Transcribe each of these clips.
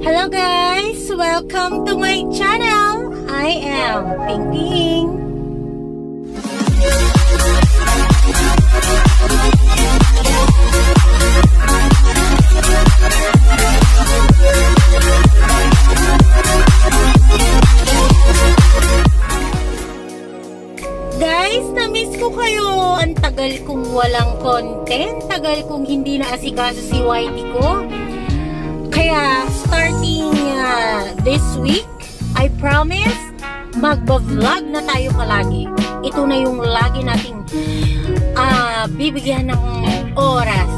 Hello guys! Welcome to my channel! I am Ping Ping. Guys, na-miss ko kayo. Ang tagal kong walang content. Tagal kong hindi naasikaso si YT ko. Kaya, starting this week, I promise, magba-vlog na tayo palagi. Ito na yung lagi nating bibigyan ng oras.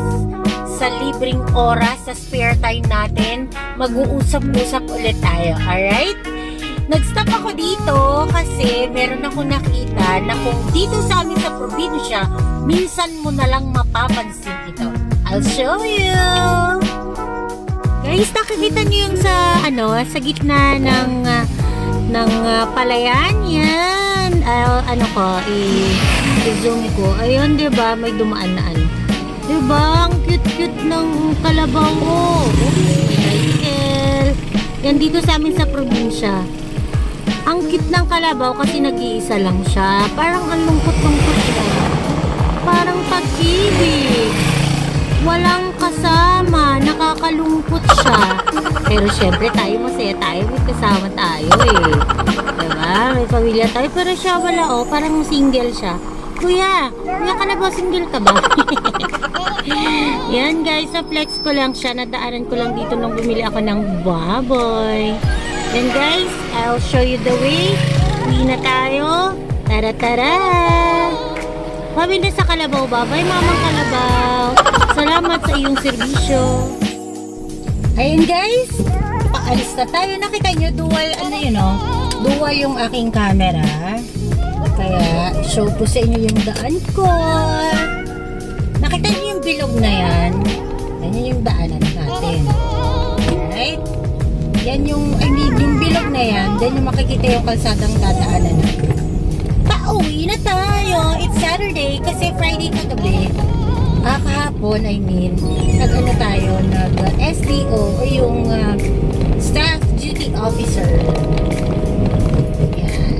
Sa libreng oras, sa spare time natin, mag-uusap-usap ulit tayo. Alright? Nag-stop ako dito kasi meron ako nakita na kung dito sa amin sa probinsya, minsan mo na lang mapapansin ito. I'll show you! Guys, nakikita niyo yung sa gitna ng palayan. Yan. I-zoom ko. Ayun, 'di ba? May dumaan na ano. 'Di ba? Ang cute-cute ng kalabaw. Oh, Michael. Yan dito sa amin sa probinsya. Ang cute ng kalabaw kasi nag-iisa lang siya. Parang ang lungkot-lungkot siya. Parang pag-ibig. Walang kasama, nakakalungkot siya. Pero syempre tayo masaya tayo, may kasama tayo eh. Diba? May pamilya tayo, pero siya wala oh, parang single siya. Kuya ka na ba? Single ka ba? Yan guys, so flex ko lang siya. Nadaanan ko lang dito nung bumili ako ng baboy. Then guys, I'll show you the way. Uwi na tayo. Tara-tara! Mami na sa kalabaw, babay mamang kalabaw. Salamat sa iyong serbisyo. Ayun guys, paalis na tayo. Nakita nyo, dual dual yung aking camera. Kaya, show ko sa inyo yung daan ko. Nakita nyo yung bilog na yan? Yan yung daanan natin. Alright? Yan yung bilog na yan. Then yung makikita yung kalsadang dadaanan natin. Pauwi na tayo. It's Saturday kasi Friday kagabi. Kahapon, nag-ano tayo, nag-SDO o yung Staff Duty Officer. Yan.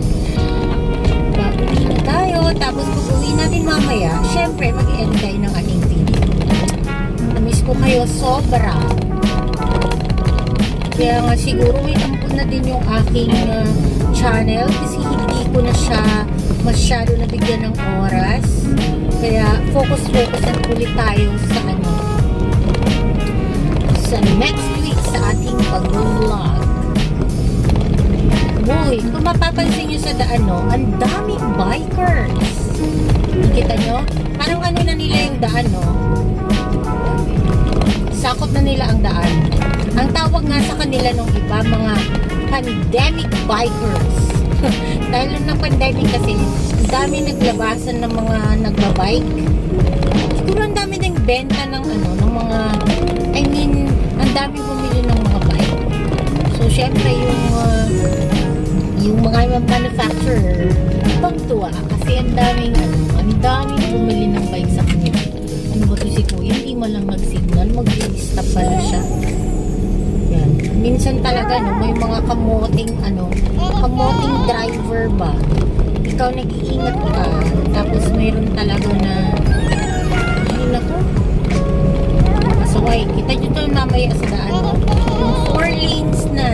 Pauwi na tayo. Tapos pag uwi natin mamaya, syempre mag-end tayo ng ating video. Namiss ko kayo sobra. Kaya nga siguro may ampun na din yung aking channel kasi hindi ko na siya masyado nabigyan ng oras. Kaya focus na ulit tayo sa next week sa ating pag-vlog. Uy, kung mapapansin nyo sa daan, ang daming bikers. Kita nyo? Parang na nila yung daan, sakop na nila ang daan. Ang tawag nga sa kanila nung iba, mga pandemic bikers. Dahil nung pandemic kasi, ang dami naglabasan ng mga nagbabike. Siguro ang dami ng benta ng ang dami bumili ng mga bike. So, syempre, yung mga manufacturer, pagtuwa. Kasi ang daming bumili ng bike sa kanila. Ano ba ito si Kuya? Hindi mo lang nag-signal, mag-stop pala siya. Yan. Minsan talaga, may mga kamoting driver ba? Ikaw nag-iingat ka, tapos mayroon talaga na masaway. Kita nyo ito namaya sa daan, yung 4 lanes na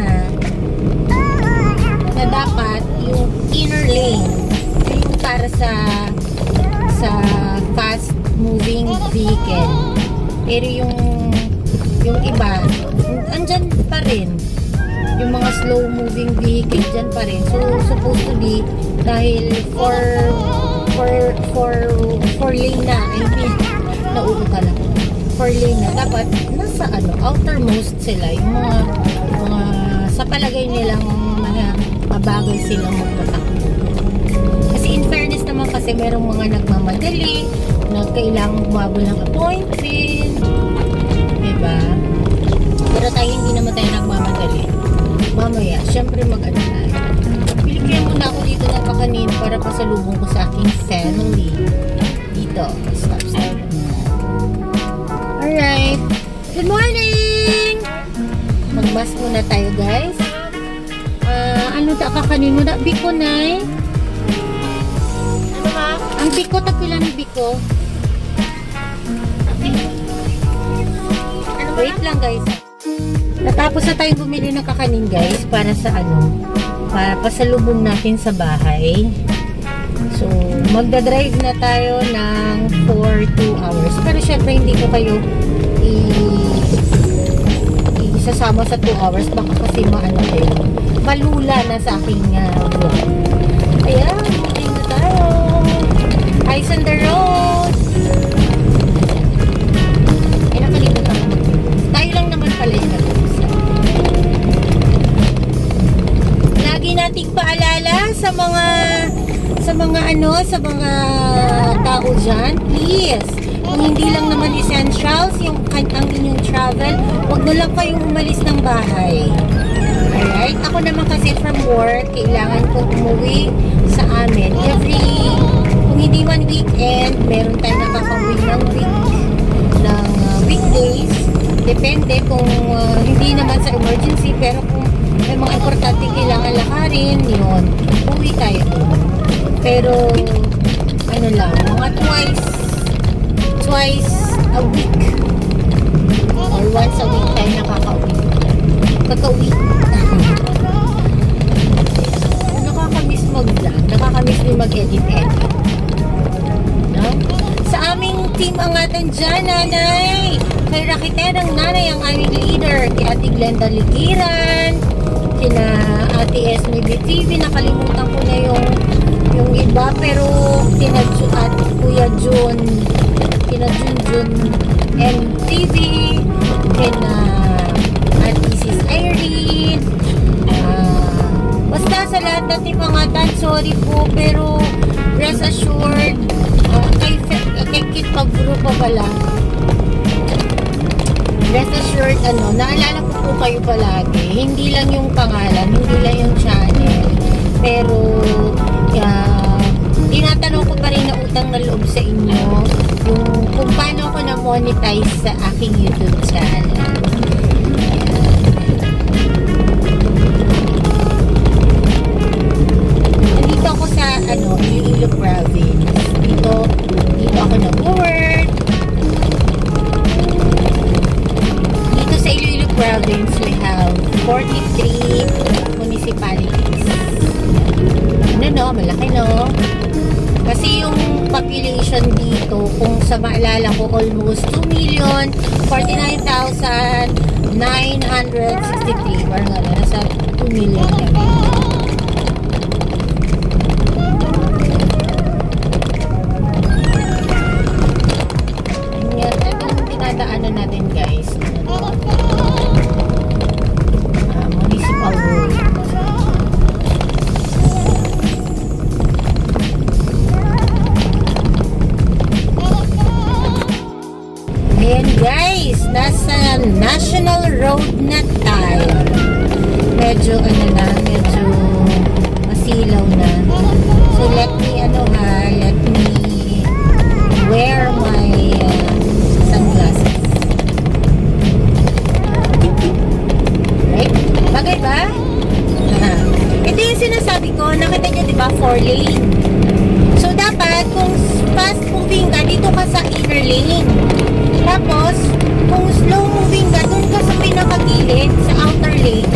dapat yung inner lane yung para sa fast moving vehicle, pero yung iba andyan pa rin, yung mga slow moving vehicle dyan pa rin. So supposed to be, dahil for lane na, nauutal ako, 4 lane na, dapat nasa outermost sila, yung mga sa palagay nilang mabagal silang magpatakbo. Kasi in fairness naman, kasi merong mga nagmamadali, kailangang bumabol ng appointment, diba? Pero tayo hindi naman tayo nagmamadali. Mamaya, syempre tayo. Pilipinan muna ako dito ng kakanin para pasalubong ko sa aking family. Dito. Stop. Alright. Good morning! Mag-mask muna tayo, guys. Ano da kakanin mo da? Biko, Nay? Ano ba? Ang biko, tapila ng biko. Ano ba? Wait lang, guys. Natapos na tayong bumili ng kakanin, guys, para sa para pasalubong natin sa bahay. So, magdadrive na tayo ng for 2 hours. Pero syempre, hindi ko kayo isasama sa 2 hours. Baka kasi malula na sa aking vlog. Ayan, moving na tayo. Eyes on the road. Nakalimutan ko. Tayo lang naman pala yung nag-uusap. Lagi nating paalala sa mga tao dyan, please, kung hindi lang naman essentials ang inyong travel, huwag na lang kayong umalis ng bahay. Alright? Ako naman kasi from work, kailangan kong umuwi sa amin kung hindi man weekend, meron tayong nakakauwi ng weekdays, depende kung hindi naman sa emergency, pero kung may mga importante kailangan lakarin, yun, uwi tayo doon. Pero ano lang, mga twice a week or once a week tayo nakakauwi. Nakakamiss mag-vlog, nakakamiss din mag-edit. No? Sa aming team angatan dyan, Nanay, kay Rakiterang Nanay ang aming leader, kay Ate Glenda Ligiran, kina Ate Esme BTV, nakalimutan ko na yung iba, pero at Kuya Jun, kina Jun MTV, kina at Mrs. Irene, basta sa lahat natin mga tan, sorry po, pero rest assured, kay Kit Pag-grupo pala, rest assured, naalala ko po kayo palagi, hindi lang yung pangalan, hindi lang yung channel, pero tinatanong ko pa rin na utang na loob sa inyo kung paano ako na-monetize sa aking YouTube channel. Nandito ako sa Iloilo Province. Dito ako nag-work. Dito sa Iloilo Province, we have 43 municipalities. Malaki, no? Kasi yung population dito, kung sa maalala ko, almost 2,049,963. Parang nasa 2 million kami. Ito yung tinadaanan natin, guys. Municipal road. Ayan, guys, nasa National Road na tayo. Medyo masilaw na. So let me wear my sunglasses. Right? Bagay ba? Ito yung sinasabi ko, nakita nyo, diba, 4 lane. So dapat kung fast moving ka, dito ka sa inner lane. Tapos, kung slow moving ka, dun ka sa pinakagilid, sa outer lane.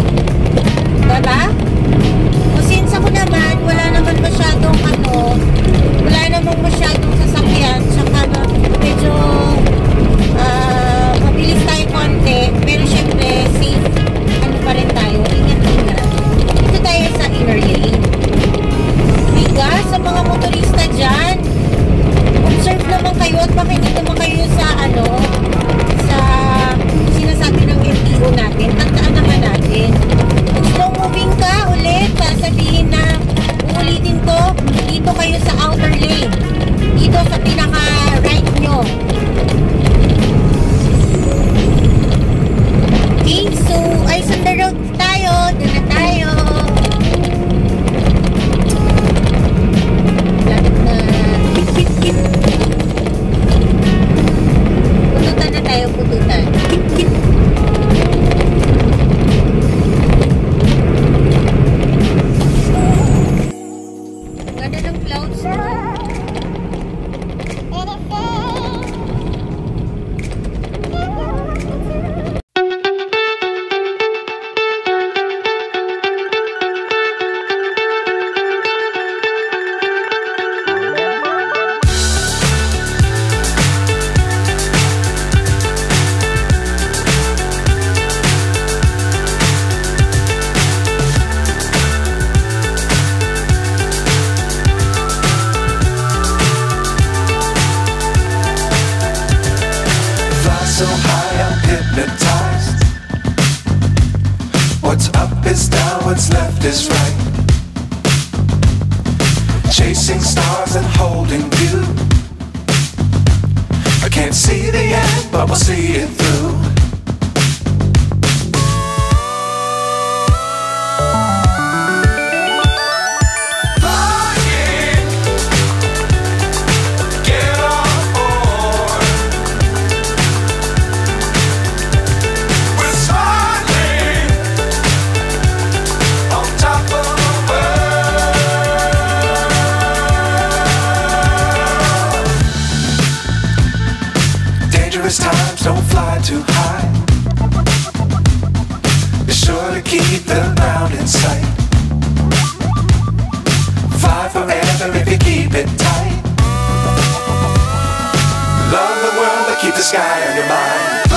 Diba? O since ako naman, wala namang masyadong sasakyan, tsaka medyo mabilis tayo konti, pero syempre, safe, pa rin tayo, ingat-ingat. Dito tayo sa inner lane. Biga, sa mga motorista dyan, observe naman kayo at makinig naman kayo sa sa sinasabi ng LTO natin. Tandaan naman natin. Kung slow moving ka ulit, sasabihin na uulitin ko, dito kayo sa outer lane. Dito sa pinaka-right nyo. Okay, so eyes on the road tayo. Doon na tayo. Lapit na. Pututan na tayo, pututan. What's up is down, what's left is right. Chasing stars and holding you. I can't see the end, but we'll see it through. Dangerous times, don't fly too high. Be sure to keep the ground in sight. Fly forever if you keep it tight. Love the world, but keep the sky on your mind.